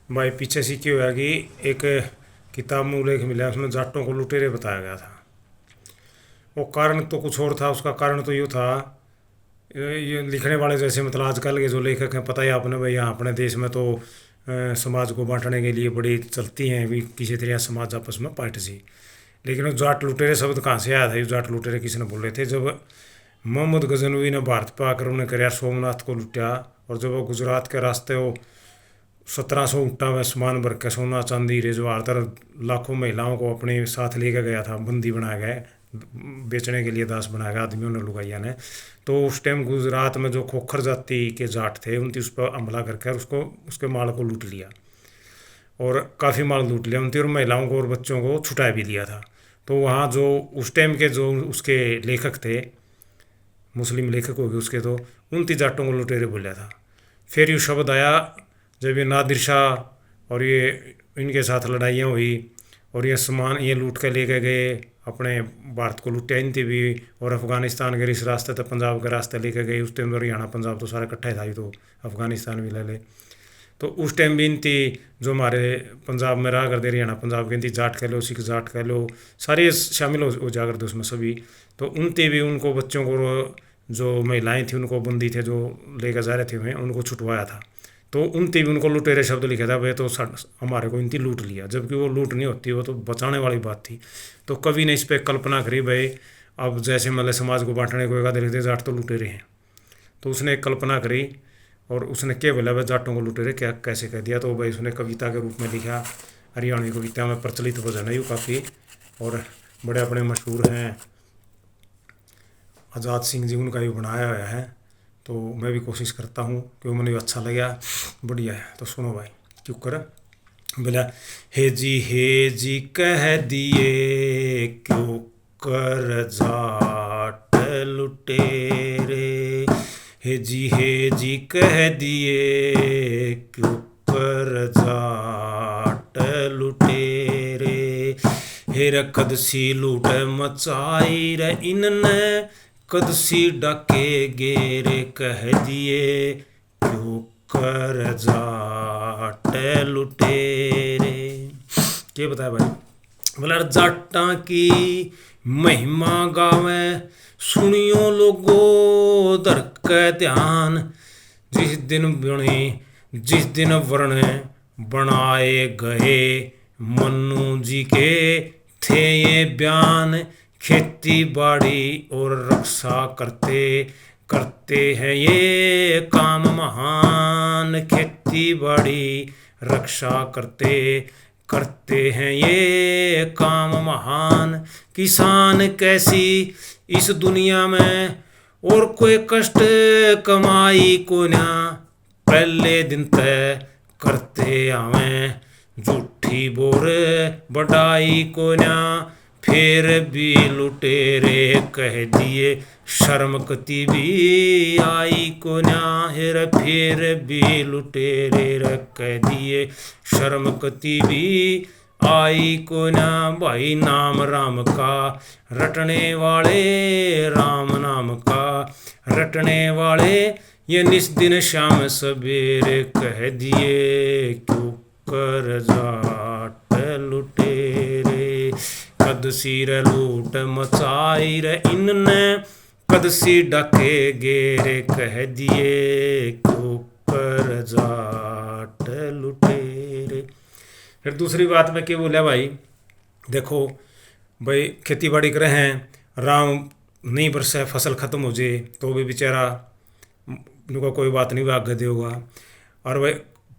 भाई पीछे से क्या हुआ कि एक किताब में उल्लेख मिला, उसमें जाटों को लुटेरे बताया गया था। वो कारण तो कुछ और था, उसका कारण तो ये था, ये लिखने वाले जैसे मतलब आजकल के जो लेखक हैं, पता ही आपने भाई, यहाँ अपने देश में तो समाज को बांटने के लिए बड़ी चलती हैं भी, किसी तरह समाज आपस में पाट सी। लेकिन वो जाट लुटेरे शब्द कहाँ से आया था? ये जाट लुटेरे किसने बोले थे? जब मोहम्मद गजनवी ने भारत पर आकर उन्हें कर सोमनाथ को लुटा, और जब वो गुजरात के रास्ते वो 1700 ऊँटा में सामान भर के सोना चांदी हीरे जवाहर लाखों महिलाओं को अपने साथ लेकर गया था, बंदी बनाया गया, बेचने के लिए दास बनाया गया आदमियों ने, लुगाइया ने। तो उस टाइम गुजरात में जो खोखर जाति के जाट थे, उनकी उस पर हमला करके और उसको उसके माल को लूट लिया, और काफ़ी माल लूट लिया उनकी, और महिलाओं को और बच्चों को छुटा भी लिया था। तो वहाँ जो उस टाइम के जो उसके लेखक थे, मुस्लिम लेखक हो गए उसके, तो उन जाटों को लुटेरे बोला था। फिर ये शब्द आया जब ये नादिर शाह और ये इनके साथ लड़ाइयाँ हुई, और ये सामान ये लूट के लेके गए, अपने भारत को लुटिया इनती भी, और अफ़गानिस्तान के इस रास्ते तक पंजाब के रास्ते लेके गए। उस टाइम तो हरियाणा पंजाब तो सारा इकट्ठा ही था, ये तो अफ़गानिस्तान भी ले ले। तो उस टाइम भी इनती जो हमारे पंजाब में रहा करते, हरियाणा पंजाब के, इनती जाट कह लो, सिख जाट कह लो, सारे शामिल हो जा करते उसमें सभी। तो उनते भी उनको बच्चों को, जो महिलाएं थी उनको बंदी थे जो लेकर जा रहे थे उन्हें, उनको छुटवाया था। तो उनते भी उनको लुटेरे शब्द लिखा था, वे तो हमारे को इनती लूट लिया, जबकि वो लूट नहीं होती, वो तो बचाने वाली बात थी। तो कवि ने इस पर कल्पना करी भाई, अब जैसे मतलब समाज को बांटने को देखते जाट तो लुटेरे हैं, तो उसने एक कल्पना करी, और उसने क्या बोला भाई जाटों को लुटेरे क्या कैसे कह दिया। तो भाई उसने कविता के रूप में लिखा, हरियाणवी कविता में प्रचलित भजन है ये काफ़ी, और बड़े अपने मशहूर हैं, आज़ाद सिंह जी उनका भी बनाया हुआ है। तो मैं भी कोशिश करता हूँ कि वो मुझे अच्छा लगा, बढ़िया है। तो सुनो भाई, क्यों कर बोला, हे जी कह दिए क्यों कर जाट लुटेरे, हे जी कह दिए क्यों कर जाट लुटेरे, हेर कदसी लूट मचाई रे इनने, कदसी डाके गेरे कह दिए क्यों कर जाट लुटेरे। क्या बताया भाई? बोला जाटा की महिमा गावे सुनियो लोगो धर के ध्यान, जिस दिन वर्ण बनाए गए मन्नू जी के थे ये बयान, खेती बाड़ी और रक्षा करते करते हैं ये काम महान, खेती बाड़ी रक्षा करते करते हैं ये काम महान, किसान कैसी इस दुनिया में और कोई कष्ट कमाई को ना, पहले दिन तय करते आवें झूठी बोर बढ़ाई को ना, फिर भी लुटेरे कह दिए शर्म कती भी आई को ना, फिर भी लुटेरे कह दिए शर्म कती भी आई को ना। भाई नाम राम का रटने वाले, राम नाम का रटने वाले, ये निस दिन शाम सवेरे कह दिए क्यों कर जाट लुटेरे, कद सिर लूट मचाई रे इनने, कद सी डाके गेरे कह दिए क्यों कर जाट लुटेरे। फिर दूसरी बात में क्या बोला भाई, देखो भाई खेती बाड़ी करे हैं, राम नहीं बरसे फसल ख़त्म हो जाए तो भी बेचारा उनका कोई बात नहीं, वह आगे देगा, और भाई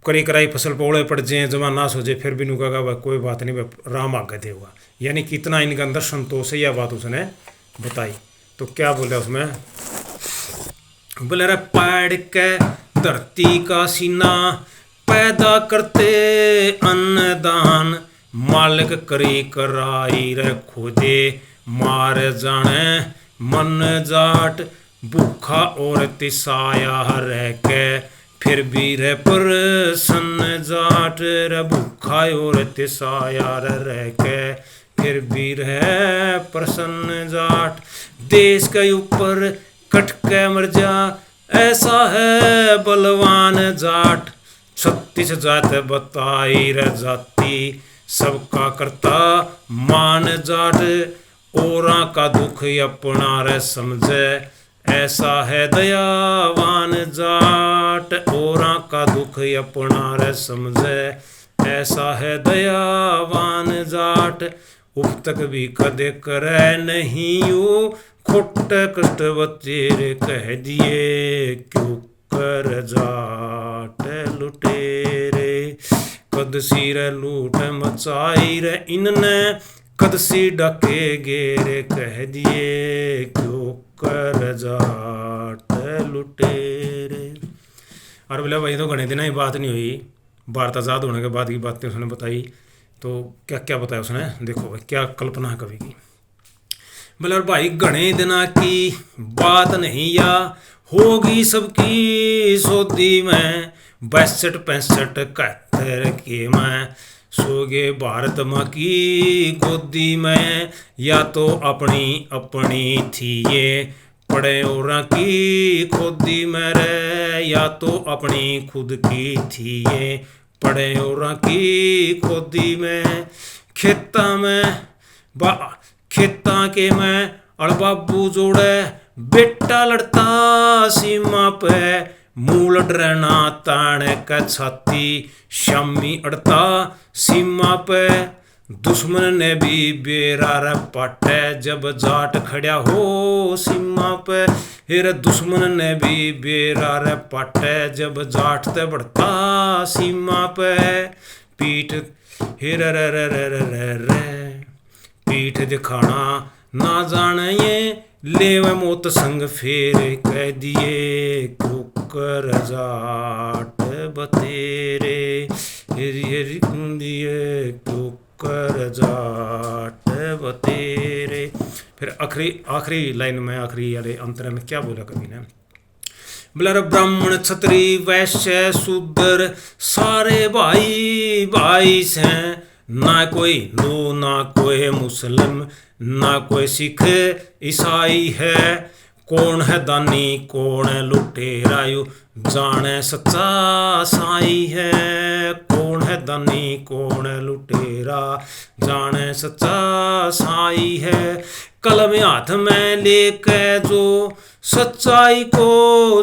करी कराई फसल पौड़े पड़ जाए जमा नाश हो जाए फिर भी नुका भाई कोई बात नहीं, भाई राम आगे देगा। यानी कितना इनके अंदर संतोष है, यह बात उसने बताई। तो क्या बोले उसमें, बोले रे पैड़ के धरती का सीना पैदा करते अन्नदान, मालिक करी कराई रे खोदे मार जाने मन जाट, भूखा और तिसाया रह के फिर भी रे प्रसन्न जाट, रे भूखा और तिसाया रह के फिर भी रह प्रसन्न जाट, देश के ऊपर कट के मर जा ऐसा है बलवान जाट, 36 जात बताई रे जाति सबका करता मान जाट औरा का दुख अपना रे समझे ऐसा है दयावान जाट औरा का दुख अपना रे समझे ऐसा है दयावान जाट उप तक भी कदे करे नहीं यो खोट कष्ट बतेरे कह दिए क्यों कर जाट लुटेरे कद सिर लूट मचाई रे इनने कद सी डके गेरे कह दिए क्यों कर जाट लुटेरे। और बोले भाई तो घने दिन ही बात नहीं हुई, भारत आज़ाद होने के बाद की बातें उसने बताई। तो क्या क्या बताया उसने, देखो भाई क्या कल्पना है कवि की। बोले और भाई घने दिना की बात नहीं या होगी सबकी सोदी में 62-65 71 के मैं सोगे भारत माँ की गोदी में या तो अपनी अपनी थी ये पड़े और की खोदी में रे या तो अपनी खुद की थी ये पड़े और की खोदी में खेता में खेता के में अड़बाबू जोड़े बेटा लड़ता सीमा पे मूल डरना ताण का छाती शामी अड़ता सीमा पे दुश्मन ने भी बेरा पाटे जब जाट खड़ा हो सीमा पे हिर दुश्मन ने भी बेरा पाटे जब जाट ते बढ़ता सीमा पे पीठ हिर रे रे रे रे रे रे पीठ दिखाना ना जाने ये लेवे मौत संग फेर कह दिए कुकर जाट बतेरे हिरी हिरी दिए कुकर जाट बतेरे। फिर आखिरी लाइन में आखिरी वाले अंतर में क्या बोला कवि ने, बोला ब्राह्मण क्षत्रिय वैश्य शूद्र सारे भाई भाई से ना कोई हिंदू ना कोई मुस्लिम ना कोई सिख ईसाई है कौन है दानी कौन है लुटेरा यू जाने सच्चा साई है कौन है दानी कौन है लुटेरा जाने सच्चा साई है कलम हाथ में लेके जो सच्चाई को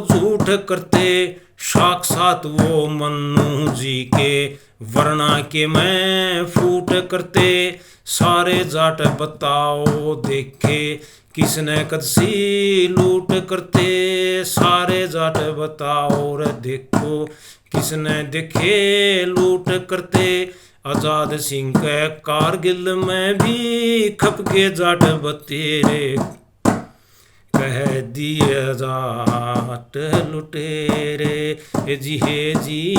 झूठ करते साक्षात वो मन्नू जी के वरना के मैं फूट करते सारे जाट बताओ देखे किसने कदसी लूट करते सारे जाट बताओ रे देखो किसने देखे लूट करते आजाद सिंह के कारगिल में भी खप के जाट बतेरे कह दिए जाट लुटेरे जी हे जी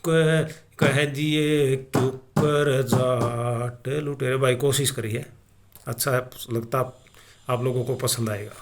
कह दिए क्यों कर जाट लुटेरे। भाई कोशिश करिए, अच्छा लगता आप लोगों को पसंद आएगा।